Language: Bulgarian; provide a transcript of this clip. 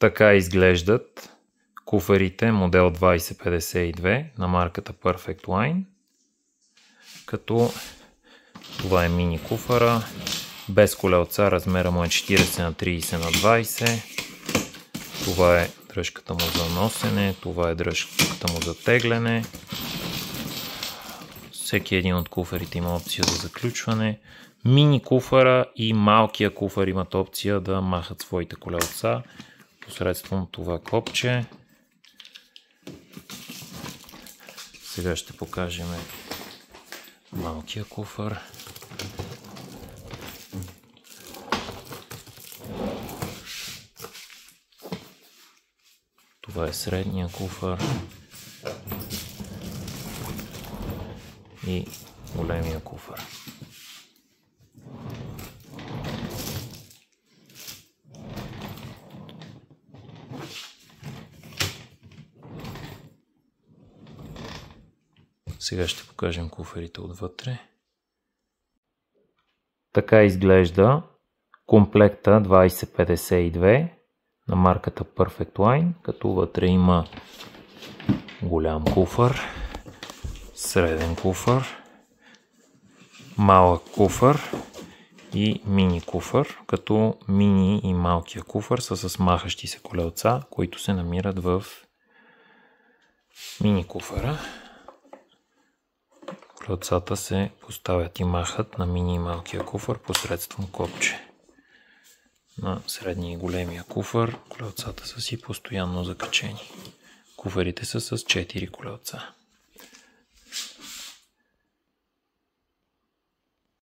Така изглеждат куфарите модел 2052 на марката Perfect Line. Като това е мини куфара, без колелца, размера му е 40 на 30 на 20. Това е дръжката му за носене, това е дръжката му за тегляне. Всеки един от куфарите има опция за заключване. Мини куфара и малкия куфар имат опция да махат своите колелца посредством това копче. Сега ще покажем малкия куфар. Това е средния куфар и големия куфар. Сега ще покажем куфарите отвътре. Така изглежда комплекта 2052 на марката Perfect Line, като вътре има голям куфар, среден куфар, малък куфар и мини куфар, като мини и малкия куфар са с махащи се колелца, които се намират в мини куфара. Колелцата се поставят и махат на мини и малкия куфар посредством копче. На средния и големия куфар колелцата са си постоянно закачени. Куфарите са с 4 колелца.